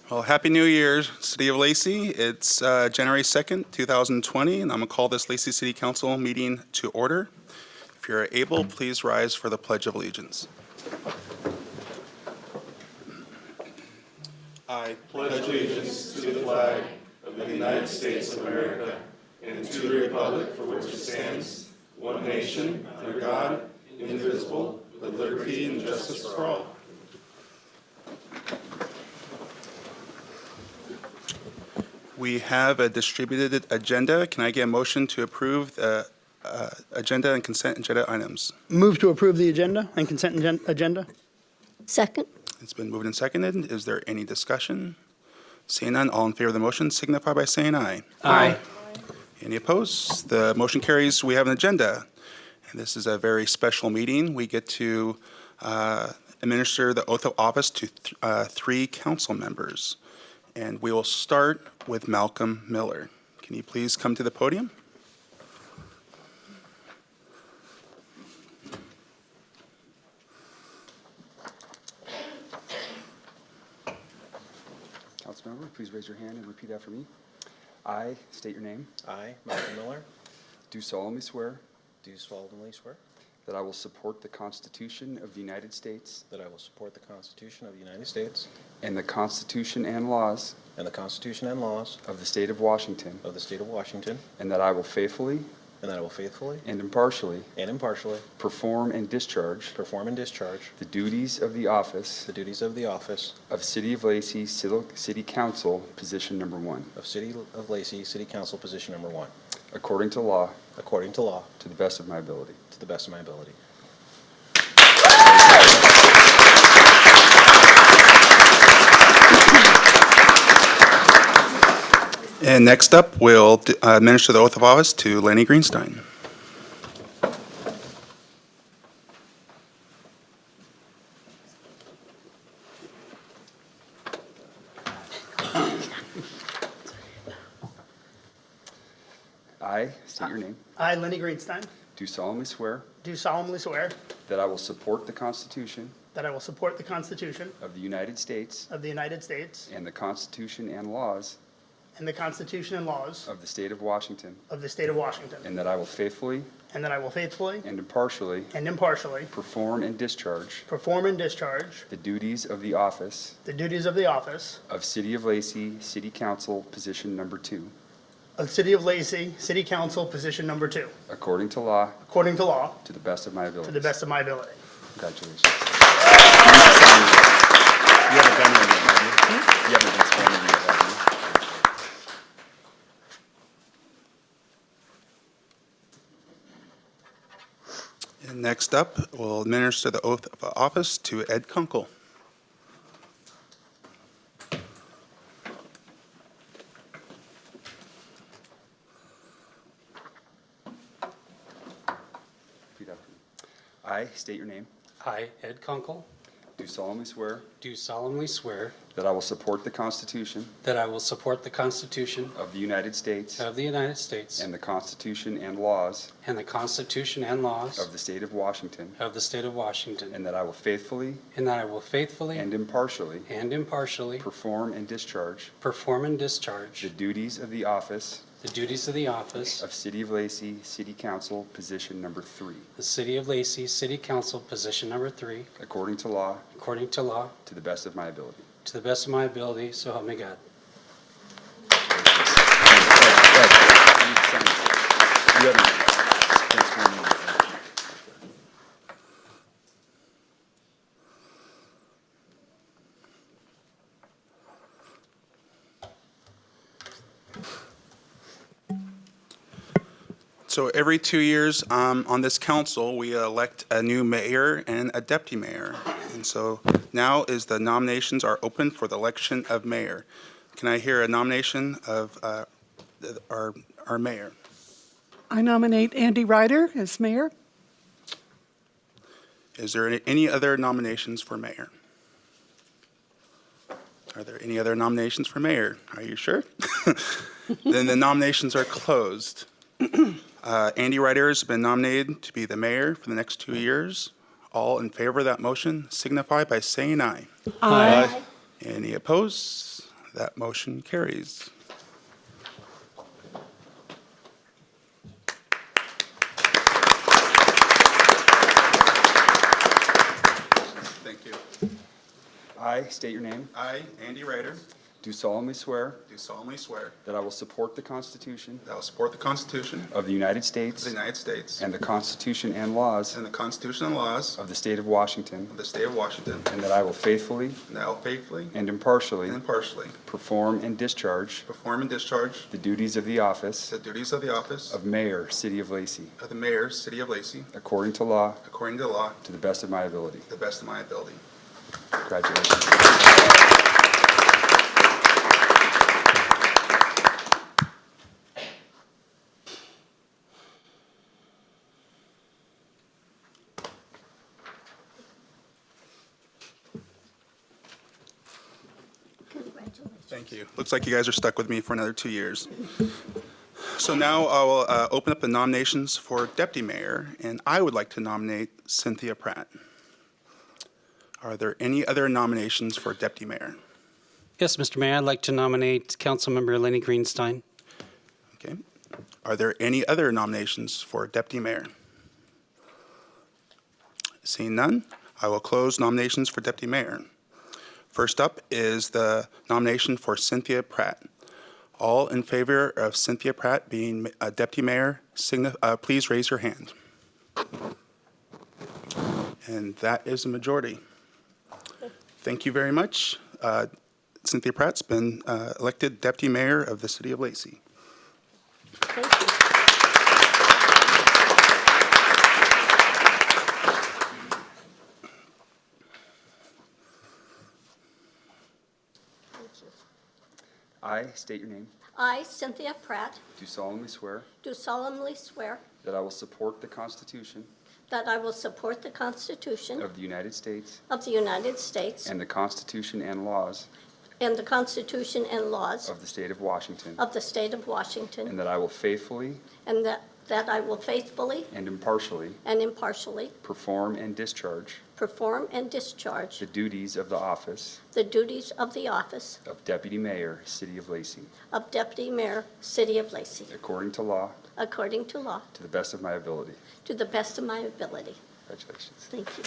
Well, Happy New Year, City of Lacey. It's January 2nd, 2020, and I'm going to call this Lacey City Council meeting to order. If you're able, please rise for the Pledge of Allegiance. I pledge allegiance to the flag of the United States of America and to the republic for which it stands, one nation, under God, indivisible, with liberty and justice for all. We have a distributed agenda. Can I get a motion to approve the agenda and consent agenda items? Move to approve the agenda and consent agenda. Second. It's been moved and seconded. Is there any discussion? Seeing none, all in favor of the motion signify by saying aye. Aye. Any opposed? The motion carries. We have an agenda. And this is a very special meeting. We get to administer the oath of office to three council members. And we will start with Malcolm Miller. Can you please come to the podium? Councilmember, please raise your hand and repeat after me. I state your name. I, Malcolm Miller, Do solemnly swear do solemnly swear that I will support the Constitution of the United States that I will support the Constitution of the United States and the Constitution and laws and the Constitution and laws of the State of Washington, of the State of Washington, and that I will faithfully and that I will faithfully and impartially and impartially perform and discharge perform and discharge the duties of the office the duties of the office of City of Lacey City Council, position number 1, of City of Lacey City Council, position number 1, according to law, according to law, to the best of my ability. to the best of my ability. And next up, we'll administer the oath of office to Lenny Greenstein. I state your name. I, Lenny Greenstein, Do solemnly swear do solemnly swear that I will support the Constitution that I will support the Constitution of the United States of the United States and the Constitution and laws and the Constitution and laws of the State of Washington, of the State of Washington, and that I will faithfully and that I will faithfully and impartially and impartially perform and discharge perform and discharge the duties of the office the duties of the office of City of Lacey City Council, position number 2, of City of Lacey City Council, position number 2, according to law, according to law, to the best of my to ability. the best of my ability. Congratulations. You haven't done it yet, have you? You haven't been sworn in yet, have you? And next up, we'll administer the oath of office to Ed Kunkel. Repeat after me. I state your name. I, Ed Kunkel, Do solemnly swear do solemnly swear that I will support the Constitution that I will support the Constitution of the United States of the United States and the Constitution and laws and the Constitution and laws of the State of Washington, of the State of Washington, and that I will faithfully and that I will faithfully and impartially impartially perform and discharge perform and discharge the duties of the office the duties of the office of City of Lacey City Council, position number 3, the City of Lacey City Council, position number 3, according to law, according to law, to the best of my ability. to the best of my ability, so help me God. You haven't been sworn in yet. So every 2 years on this council, we elect a new mayor and a deputy mayor. And so now is the nominations are open for the election of mayor. Can I hear a nomination of our mayor? I nominate Andy Ryder as mayor. Is there any other nominations for mayor? Are there any other nominations for mayor? Are you sure? Then the nominations are closed. Andy Ryder has been nominated to be the mayor for the next 2 years. All in favor of that motion signify by saying aye. Aye. Any opposed? That motion carries. Thank you. I state your name. I, Andy Ryder, Do solemnly swear do solemnly swear that I will support the Constitution that I will support the Constitution of the United of States the United States and the Constitution and laws and the Constitution and laws of the State of Washington, of the State of Washington, and that I will faithfully and that I will faithfully and impartially and impartially perform and discharge perform and discharge the duties of the office the duties of the office of Mayor, City of Lacey, of the Mayor, City of Lacey, according to law, according to law, to the best of my ability. to the best of my ability. Congratulations. Thank you. Looks like you guys are stuck with me for another 2 years. So now I will open up the nominations for Deputy Mayor, and I would like to nominate Cynthia Pratt. Are there any other nominations for Deputy Mayor? Yes, Mr. Mayor, I'd like to nominate Councilmember Lenny Greenstein. Okay. Are there any other nominations for Deputy Mayor? Seeing none, I will close nominations for Deputy Mayor. First up is the nomination for Cynthia Pratt. All in favor of Cynthia Pratt being a Deputy Mayor, please raise your hand. And that is a majority. Thank you very much. Cynthia Pratt's been elected Deputy Mayor of the City of Lacey. Thank you. I state your name. I, Cynthia Pratt, Do solemnly swear do solemnly swear that I will support the Constitution that I will support the Constitution of the United States of the United States and the Constitution and laws and the Constitution and laws of the State of Washington, of the State of and Washington, that I will faithfully and that I will faithfully and impartially and impartially perform and discharge perform and discharge the duties of the office the duties of the office of Deputy Mayor, City of Lacey, of Deputy Mayor, City of Lacey, according to law, according to law, to the best of my ability. to the best of my ability. Congratulations. Thank you.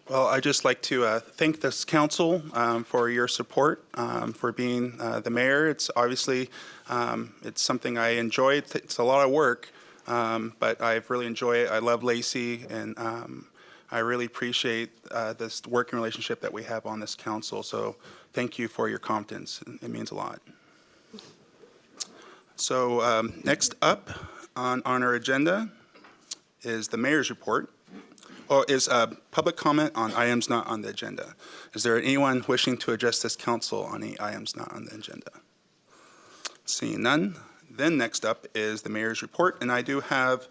Well, I'd just like to thank this council for your support, for being the mayor. It's obviously, it's something I enjoy. It's a lot of work, but I really enjoy it. I love Lacey, and I really appreciate this working relationship that we have on this council. So thank you for your confidence. It means a lot. So next up on our agenda is the mayor's report. Or is public comment on items not on the agenda. Is there anyone wishing to address this council on any items not on the agenda? Seeing none, then next up is the mayor's report, and I do have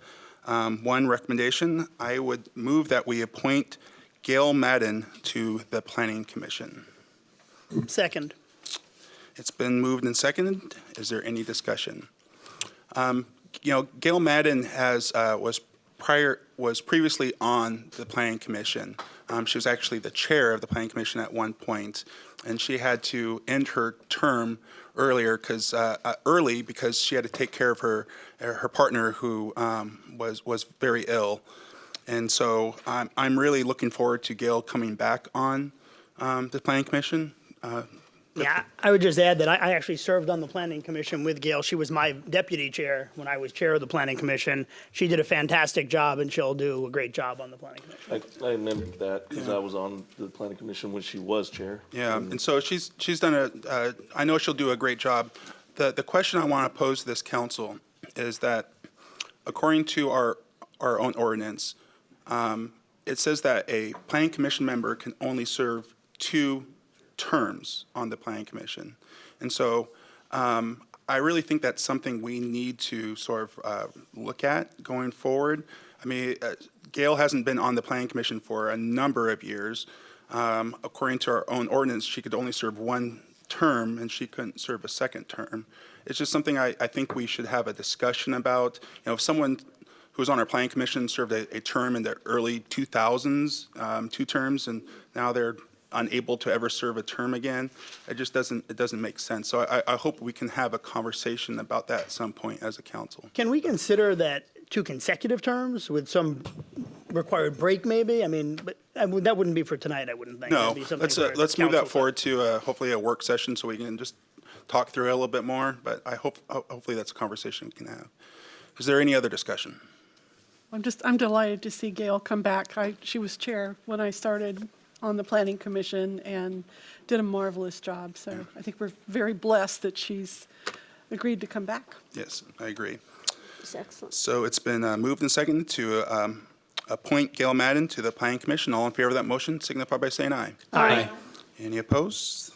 one recommendation. I would move that we appoint Gail Madden to the Planning Commission. Second. It's been moved and seconded. Is there any discussion? Gail Madden was previously on the Planning Commission. She was actually the chair of the Planning Commission at one point, and she had to end her term earlier because she had to take care of her partner who was very ill. And so I'm really looking forward to Gail coming back on the Planning Commission. Yeah, I would just add that I actually served on the Planning Commission with Gail. She was my deputy chair when I was chair of the Planning Commission. She did a fantastic job, and she'll do a great job on the Planning Commission. I remember that because I was on the planning commission when she was chair. Yeah, and so she's done I know she'll do a great job. The question I want to pose to this council is that according to our own ordinance, it says that a Planning Commission member can only serve 2 terms on the Planning Commission. And so I really think that's something we need to sort of look at going forward. I mean, Gail hasn't been on the Planning Commission for a number of years. according to our own ordinance, she could only serve one term and she couldn't serve a second term. It's just something I think we should have a discussion about. If someone who was on our planning commission served a term in the early 2000s, 2 terms, and now they're unable to ever serve a term again, it doesn't make sense. So I hope we can have a conversation about that at some point as a council. Can we consider that 2 consecutive terms with some required break maybe? I mean, but that wouldn't be for tonight, I wouldn't think. No, That'd be something let's for let's move that council. forward to hopefully a work session so we can just talk through it a little bit more. But hopefully that's a conversation we can have. Is there any other discussion? I'm delighted to see Gail come back. She was chair when I started on the planning commission and did a marvelous job. So I think we're very blessed that she's agreed to come back. Yes, I agree. It's excellent. So it's been moved and seconded to appoint Gail Madden to the Planning Commission. All in favor of that motion signify by saying aye. Aye. Any opposed?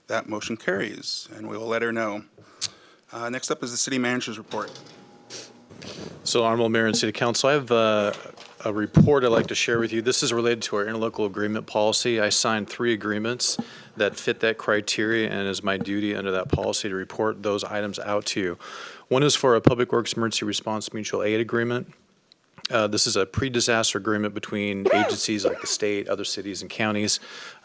That motion carries, and we will let her know. Next up is the city manager's report. So, Honorable Mayor and City Council, I have a report I'd like to share with you. This is related to our interlocal agreement policy. I signed 3 agreements that fit that criteria, and it is my duty under that policy to report those items out to you. One is for a Public Works Emergency Response Mutual Aid Agreement. This is a pre-disaster agreement between agencies like the state, other cities and counties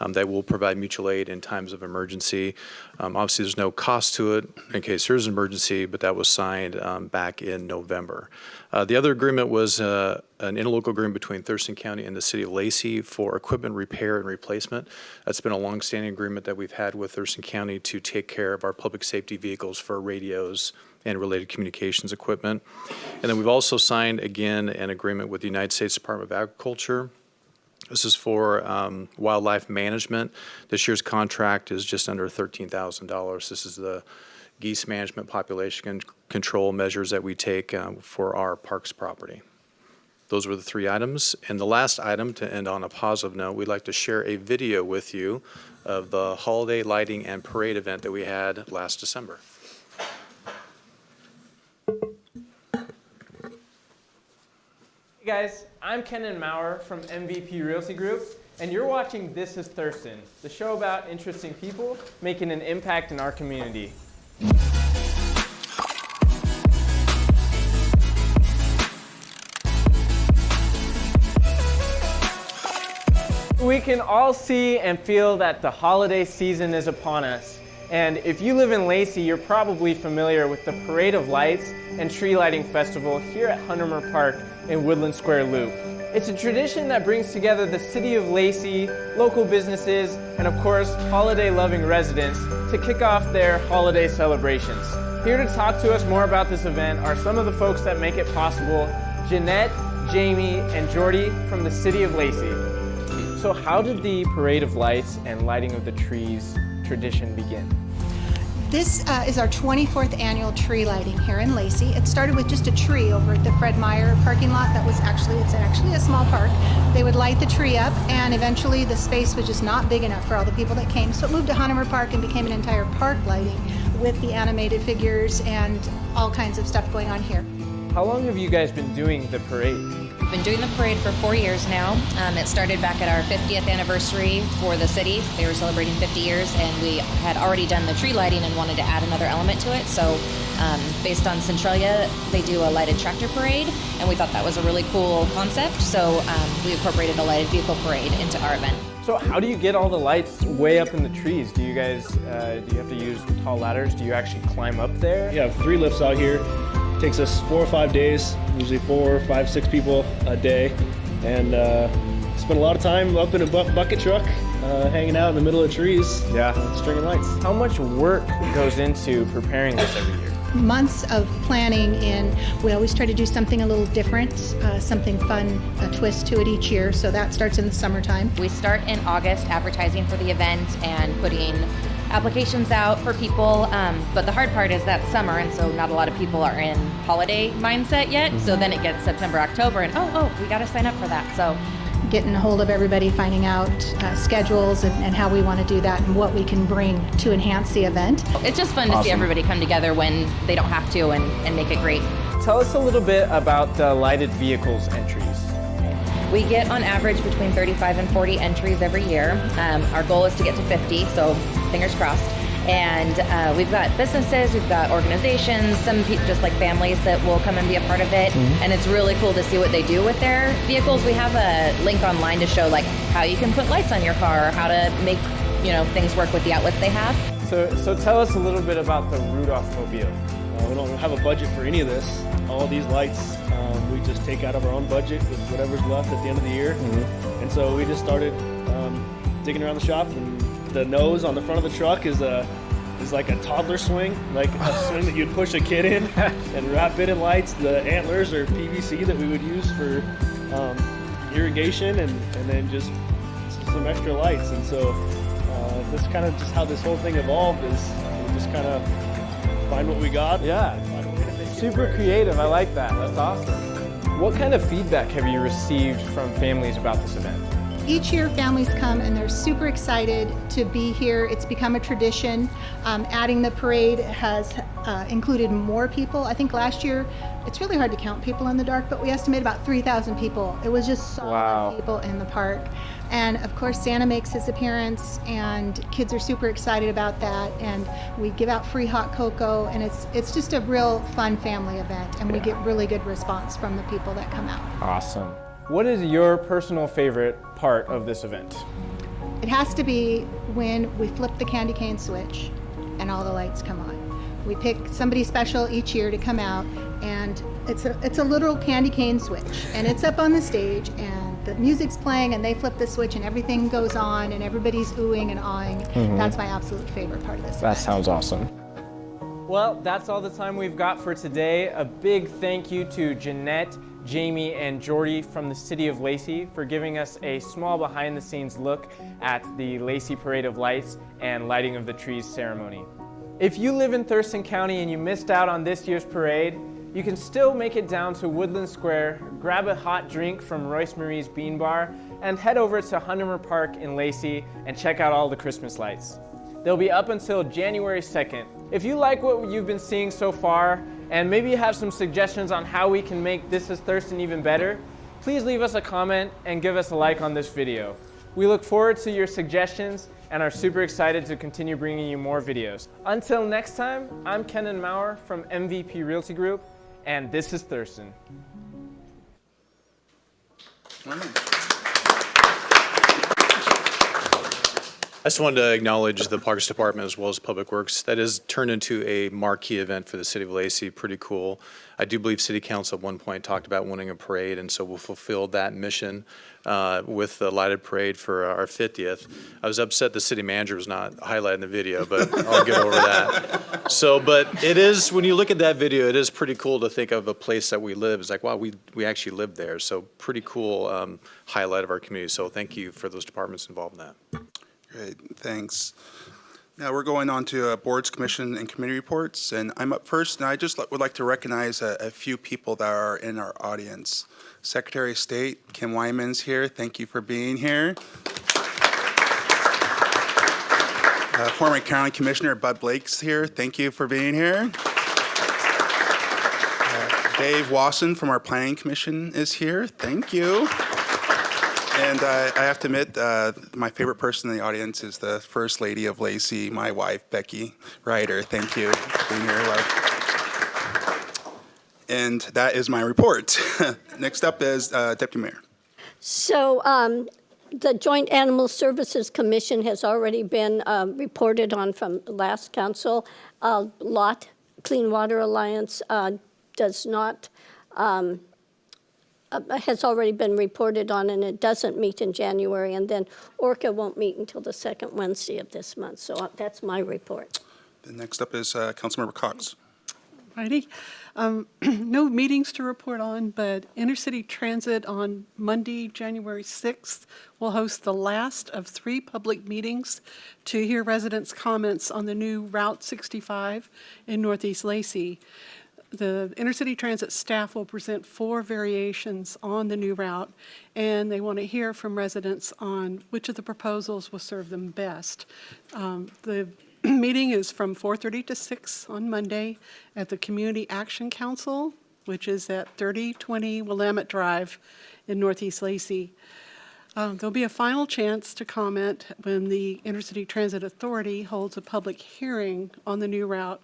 that will provide mutual aid in times of emergency. Obviously, there's no cost to it in case there's an emergency, but that was signed back in November. The other agreement was an interlocal agreement between Thurston County and the city of Lacey for equipment repair and replacement. That's been a longstanding agreement that we've had with Thurston County to take care of our public safety vehicles for radios and related communications equipment. And then we've also signed, again, an agreement with the United States Department of Agriculture. This is for wildlife management. This year's contract is just under $13,000. This is the geese management population control measures that we take for our parks property. Those were the 3 items. And the last item, to end on a positive note, we'd like to share a video with you of the holiday lighting and parade event that we had last December. Hey guys, I'm Kenan Maurer from MVP Realty Group, and you're watching This is Thurston, the show about interesting people making an impact in our community. We can all see and feel that the holiday season is upon us. And if you live in Lacey, you're probably familiar with the Parade of Lights and Tree Lighting Festival here at Huntermer Park in Woodland Square Loop. It's a tradition that brings together the city of Lacey, local businesses, and of course, holiday-loving residents to kick off their holiday celebrations. Here to talk to us more about this event are some of the folks that make it possible: Jeanette, Jamie, and Jordy from the city of Lacey. So how did the Parade of Lights and lighting of the trees tradition begin? This is our 24th annual tree lighting here in Lacey. It started with just a tree over at the Fred Meyer parking lot. It's actually a small park. They would light the tree up, and eventually the space was just not big enough for all the people that came. So it moved to Huntermer Park and became an entire park lighting with the animated figures and all kinds of stuff going on here. How long have you guys been doing the parade? We've been doing the parade for 4 years now. It started back at our 50th anniversary for the city. They were celebrating 50 years, and we had already done the tree lighting and wanted to add another element to it. So based on Centralia, they do a lighted tractor parade, and we thought that was a really cool concept. So we incorporated a lighted vehicle parade into our event. So how do you get all the lights way up in the trees? Do you guys, do you have to use tall ladders? Do you actually climb up there? We have 3 lifts out here. Takes us 4 or 5 days, usually 4, 5, 6 people a day, and spend a lot of time up in a bucket truck, hanging out in the middle of trees, stringing lights. How much work goes into preparing this every year? Months of planning we always try to do something a little different, something fun, a twist to it each year, so that starts in the summertime. We start in August advertising for the event and putting applications out for people, but the hard part is that summer, and so not a lot of people are in holiday mindset yet. So then it gets September, October, and we got to sign up for that. So getting a hold of everybody, finding out schedules and how we want to do that and what we can bring to enhance the event. It's just fun to see everybody come together when they don't have to and make it great. Tell us a little bit about the lighted vehicles entries. We get on average between 35 and 40 entries every year. Our goal is to get to 50, so fingers crossed. And we've got businesses, we've got organizations, some people, just like families that will come and be a part of it. And it's really cool to see what they do with their vehicles. We have a link online to show like how you can put lights on your car or how to make, things work with the outlets they have. So tell us a little bit about the Rudolph Mobile. We don't have a budget for any of this. All these lights, we just take out of our own budget with whatever's left at the end of the year. And so we just started digging around the shop, and the nose on the front of the truck is like a toddler swing, like a swing that you'd push a kid in and wrap it in lights. The antlers are PVC that we would use for irrigation and then just some extra lights. And so that's kind of just how this whole thing evolved, is we just kind of find what we got. Yeah, super creative. I like that. That's awesome. What kind of feedback have you received from families about this event? Each year families come and they're super excited to be here. It's become a tradition. Adding the parade has included more people. I think last year, it's really hard to count people in the dark, but we estimate about 3,000 people. It was just so many people in the park. And of course, Santa makes his appearance, and kids are super excited about that. And we give out free hot cocoa, and it's just a real fun family event, and we get really good response from the people that come out. Awesome. What is your personal favorite part of this event? It has to be when we flip the candy cane switch and all the lights come on. We pick somebody special each year to come out, and it's a literal candy cane switch, and it's up on the stage, and the music's playing, and they flip the switch, and everything goes on, and everybody's oohing and awing. That's my absolute favorite part of this event. That sounds awesome. Well, that's all the time we've got for today. A big thank you to Jeanette, Jamie, and Jordy from the City of Lacey for giving us a small behind-the-scenes look at the Lacey Parade of Lights and Lighting of the Trees ceremony. If you live in Thurston County and you missed out on this year's parade, you can still make it down to Woodland Square, grab a hot drink from Royce Marie's Bean Bar, and head over to Hundemer Park in Lacey and check out all the Christmas lights. They'll be up until January 2nd. If you like what you've been seeing so far, and maybe you have some suggestions on how we can make This Is Thurston even better, please leave us a comment and give us a like on this video. We look forward to your suggestions and are super excited to continue bringing you more videos. Until next time, I'm Kenan Maurer from MVP Realty Group, and This Is Thurston. I just wanted to acknowledge the Parks Department as well as Public Works. That has turned into a marquee event for the City of Lacey. Pretty cool. I do believe City Council at one point talked about wanting a parade, and so we'll fulfill that mission with the lighted parade for our 50th. I was upset the city manager was not highlighted in the video, but I'll get over that. So, but it is, when you look at that video, it is pretty cool to think of a place that we live. It's like, wow, we actually live there. So pretty cool highlight of our community. So thank you for those departments involved in that. Great, thanks. Now we're going on to boards, commission, and committee reports, and I'm up first, and I just would like to recognize a few people that are in our audience. Secretary of State Kim Wyman's here. Thank you for being here. Former County Commissioner Bud Blake's here. Thank you for being here. Dave Wasson from our Planning Commission is here. Thank you. And I have to admit, my favorite person in the audience is the First Lady of Lacey, my wife, Becky Ryder. Thank you for being here, love. And that is my report. Next up is Deputy Mayor. So the Joint Animal Services Commission has already been reported on from last council. LOT, Clean Water Alliance, does not, has already been reported on, and it doesn't meet in January. And then ORCA won't meet until the second Wednesday of this month. So that's my report. The next up is Councilmember Cox. Righty. No meetings to report on, but Intercity Transit on Monday, January 6th, will host the last of 3 public meetings to hear residents' comments on the new Route 65 in Northeast Lacey. The Intercity Transit staff will present 4 variations on the new route, and they want to hear from residents on which of the proposals will serve them best. The meeting is from 4:30 to 6 on Monday at the Community Action Council which is at 3020 Willamette Drive in Northeast Lacey. There'll be a final chance to comment when the Intercity Transit Authority holds a public hearing on the new route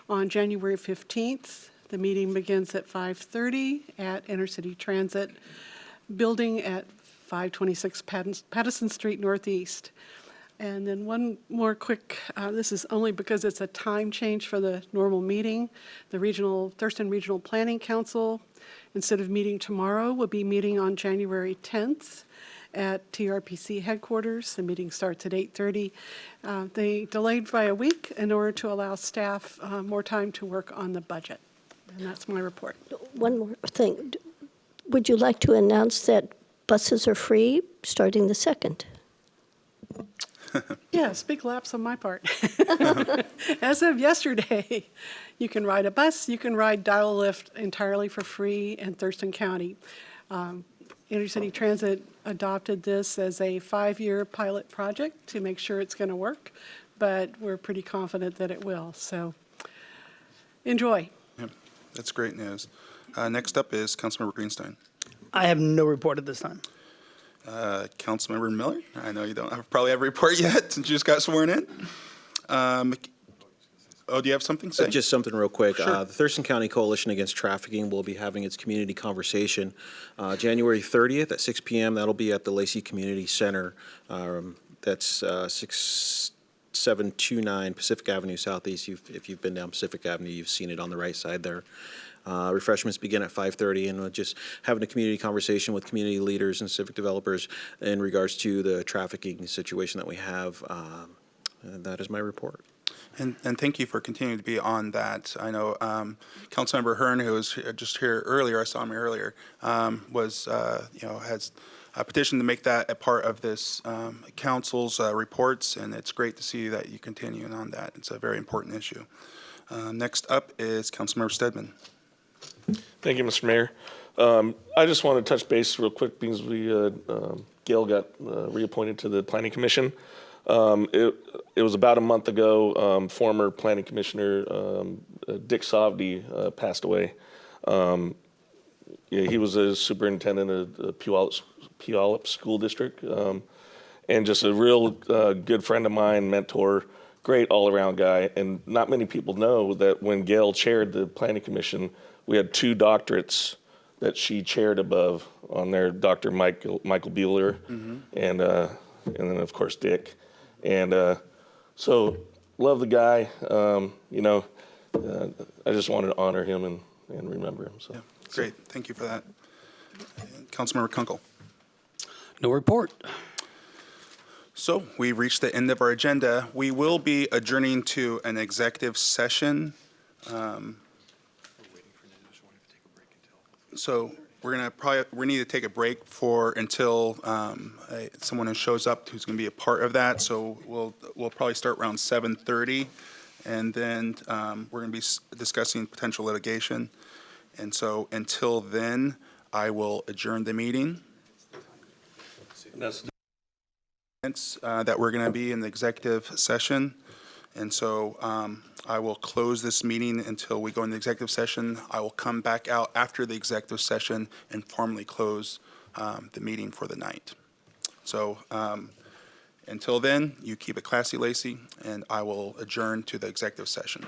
on January 15th. The meeting begins at 5:30 at Intercity Transit Building at 526 Pattison Street Northeast. And then one more quick, this is only because it's a time change for the normal meeting. The Thurston Regional Planning Council, instead of meeting tomorrow, will be meeting on January 10th at TRPC headquarters. The meeting starts at 8:30. They delayed by a week in order to allow staff more time to work on the budget. And that's my report. One more thing. Would you like to announce that buses are free starting the 2nd? Yes, big lapse on my part. As of yesterday, you can ride a bus, you can ride dial-a-lift entirely for free in Thurston County. Intercity Transit adopted this as a 5-year pilot project to make sure it's going to work, but we're pretty confident that it will. So enjoy. Yep, that's great news. Next up is Councilmember Greenstein. I have no report at this time. Councilmember Miller, I know you don't probably have a report yet since you just got sworn in. Do you have something to say? Just something real quick. Sure. The Thurston County Coalition Against Trafficking will be having its community conversation January 30th at 6 p.m. That'll be at the Lacey Community Center. That's 6729 Pacific Avenue Southeast. If you've been down Pacific Avenue, you've seen it on the right side there. Refreshments begin at 5:30, and we're just having a community conversation with community leaders and civic developers in regards to the trafficking situation that we have. And that is my report. And thank you for continuing to be on that. I know Councilmember Hearn, who was just here earlier, I saw him earlier, has a petition to make that a part of this council's reports, and it's great to see that you continue on that. It's a very important issue. Next up is Councilmember Stedman. Thank you, Mr. Mayor. I just want to touch base real quick because Gail got reappointed to the Planning Commission. It was about a month ago, former Planning Commissioner Dick Sovdy passed away. He was a superintendent of the Puyallup School District, and just a real good friend of mine, mentor, great all-around guy. And not many people know that when Gail chaired the Planning Commission, we had 2 doctorates that she chaired above on there, Dr. Michael Buehler, and then of course Dick. And so love the guy. I just wanted to honor him and remember him. So Yeah, great. Thank you for that. Councilmember Kunkel. No report. So we've reached the end of our agenda. We will be adjourning to an executive session. So we need to take a break until someone who shows up who's going to be a part of that. So we'll probably start around 7:30, and then we're going to be discussing potential litigation. And so until then, I will adjourn the meeting. That we're going to be in the executive session. And so I will close this meeting until we go into executive session. I will come back out after the executive session and formally close the meeting for the night. So until then, you keep it classy, Lacey, and I will adjourn to the executive session.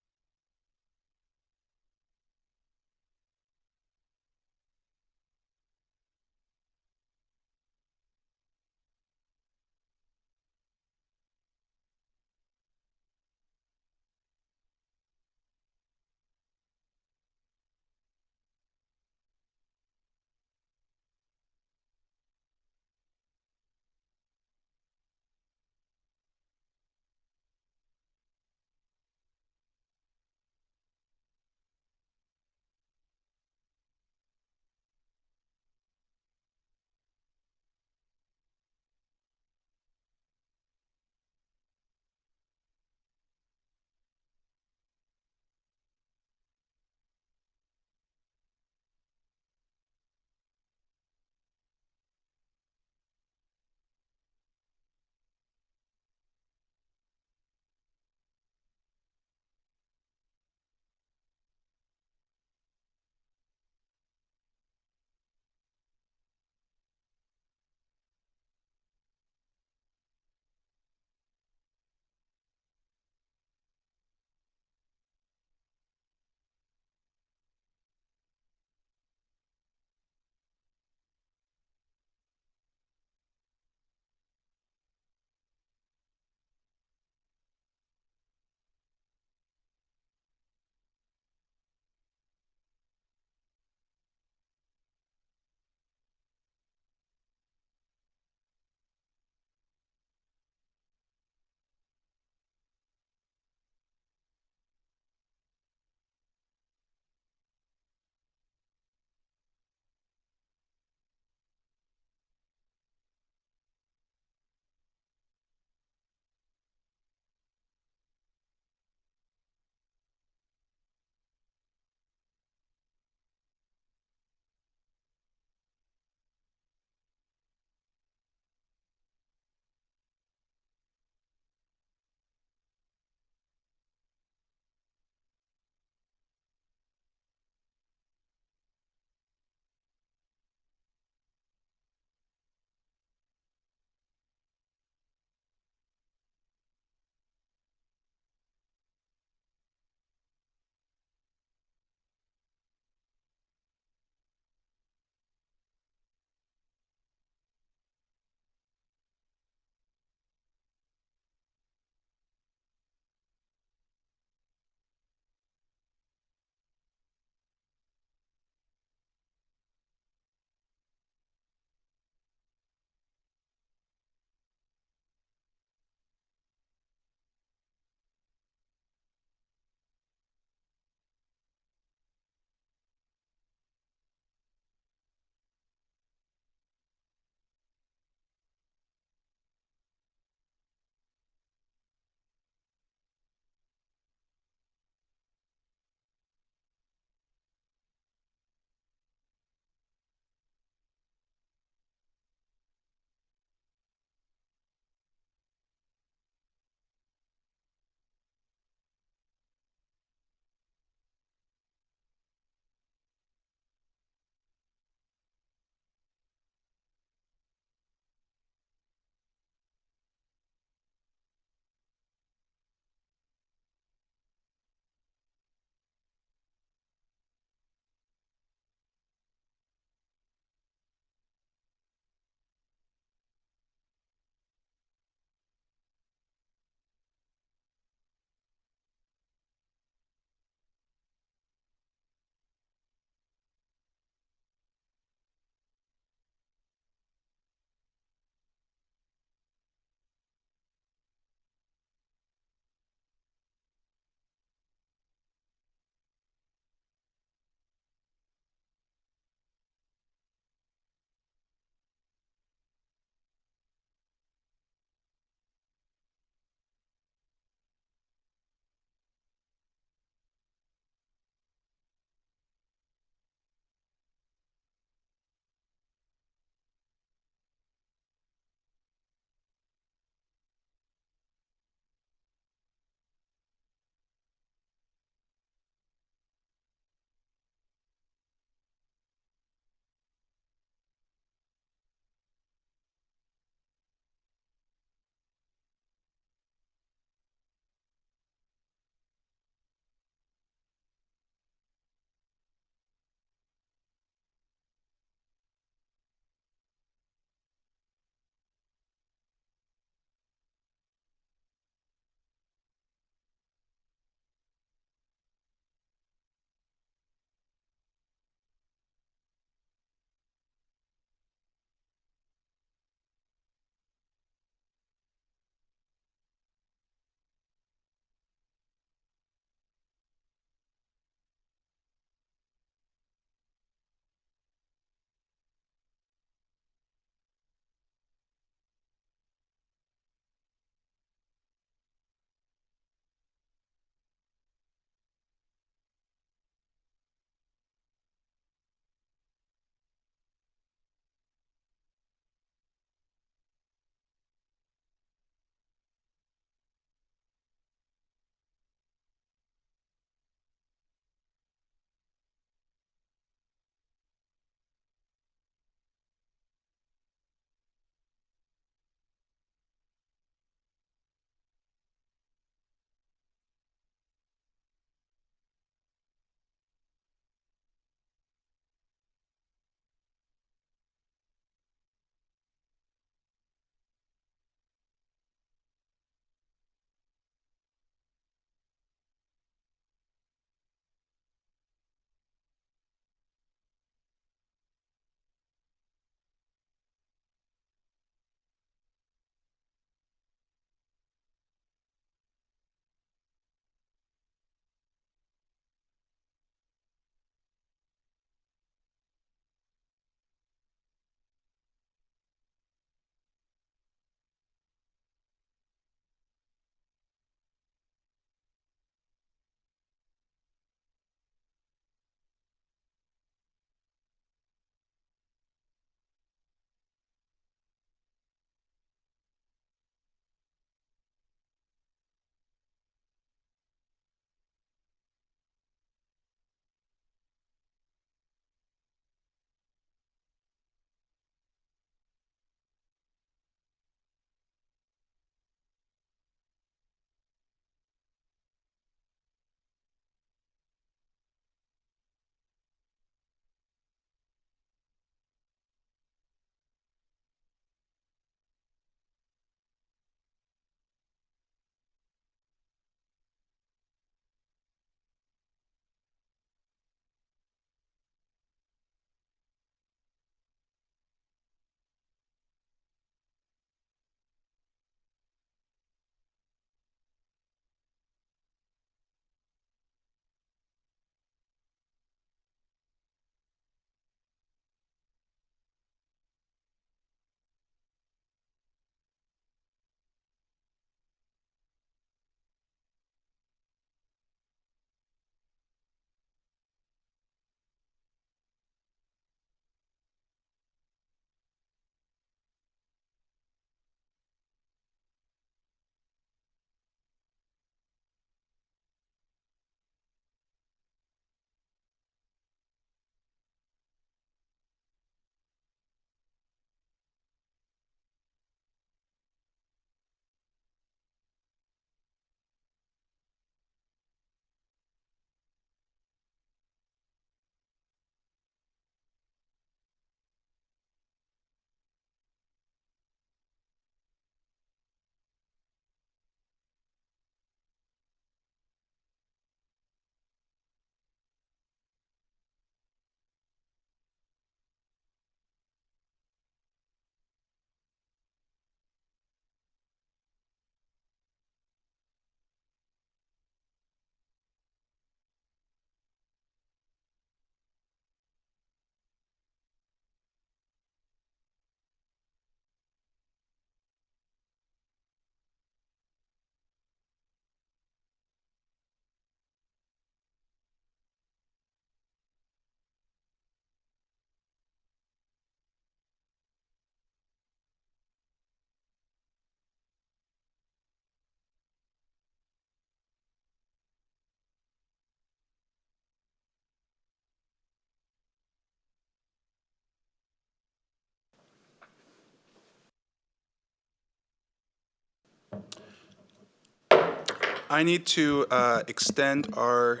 I need to extend our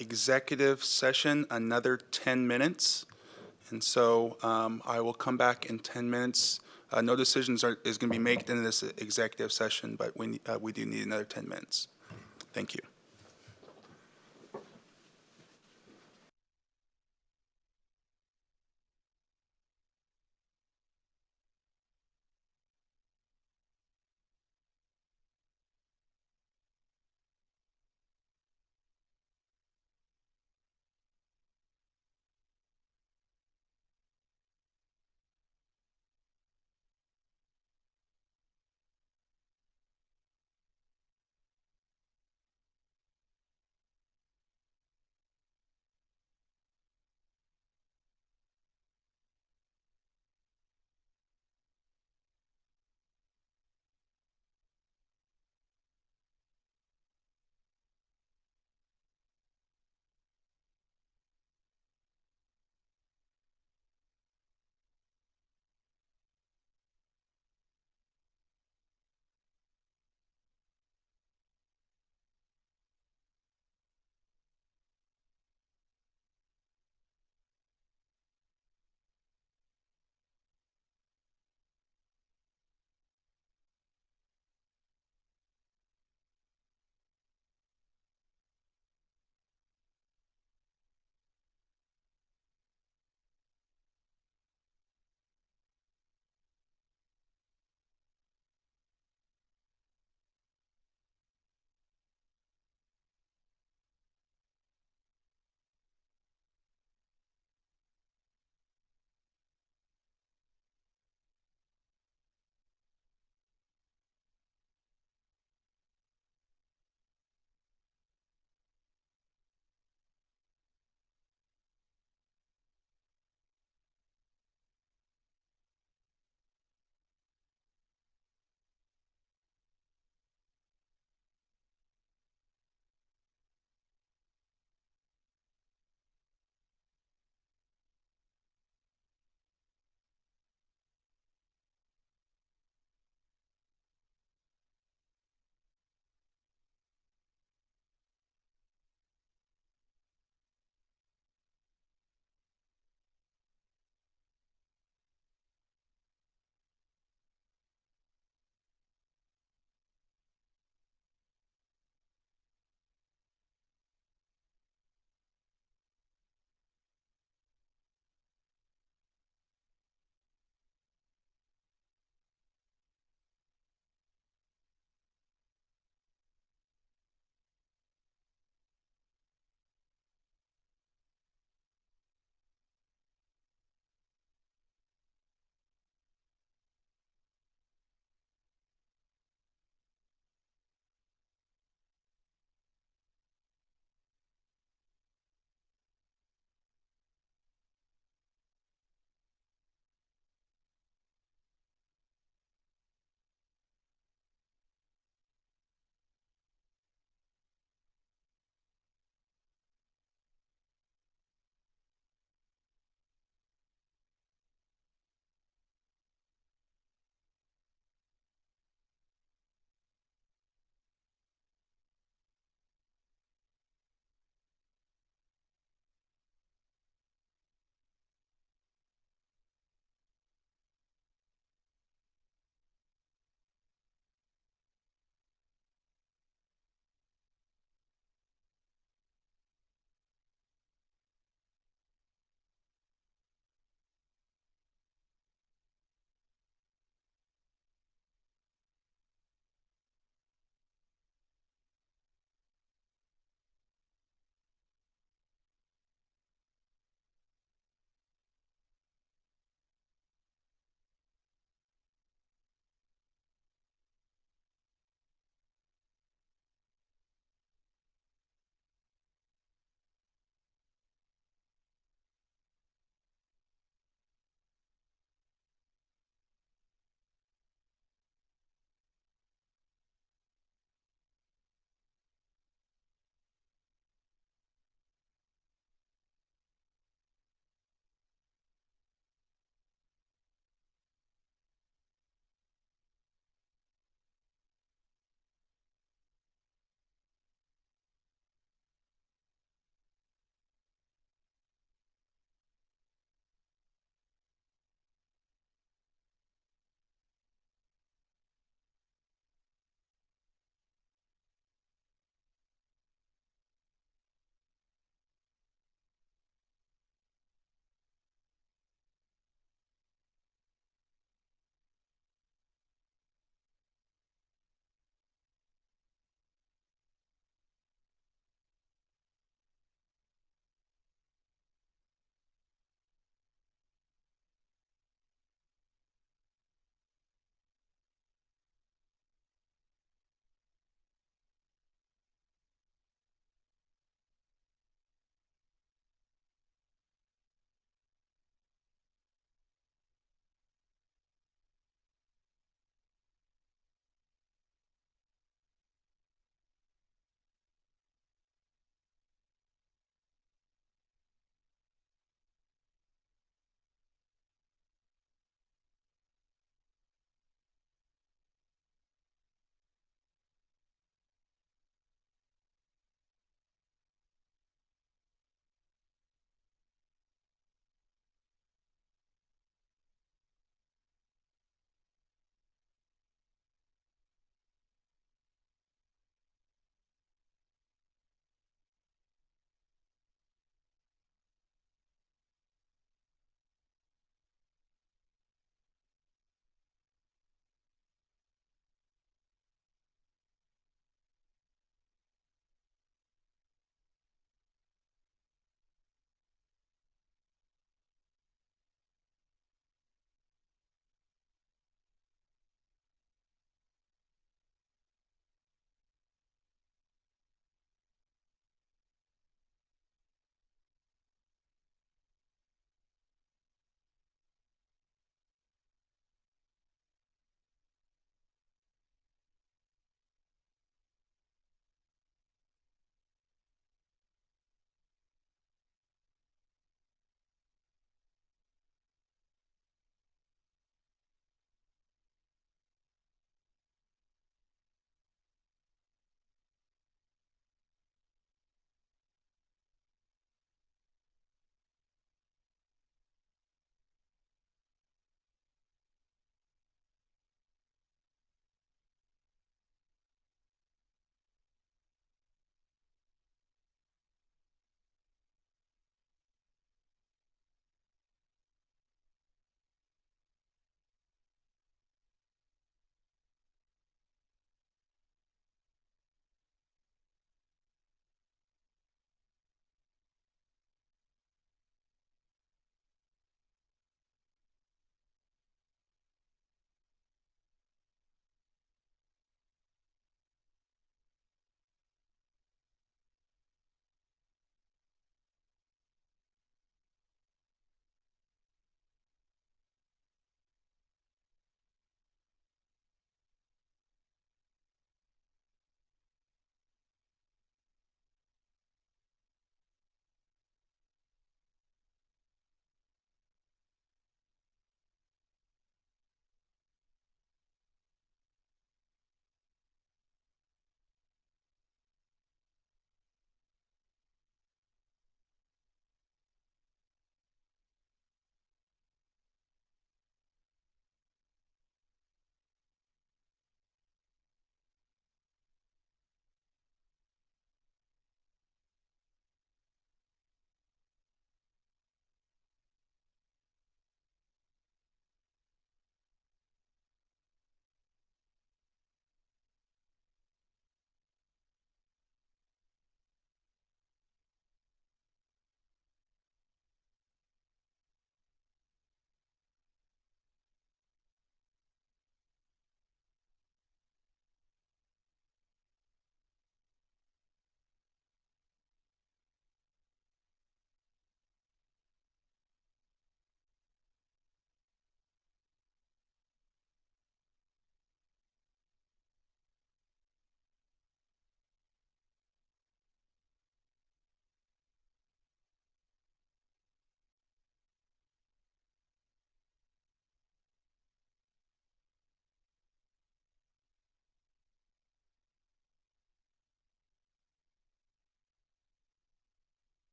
executive session another 10 minutes. And so I will come back in 10 minutes. No decisions is going to be made in this executive session, but we do need another 10 minutes. Thank you.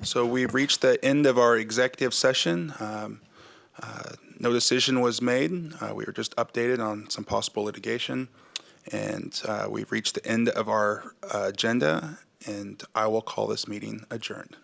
So we've reached the end of our executive session. No decision was made. We were just updated on some possible litigation. And we've reached the end of our agenda, and I will call this meeting adjourned.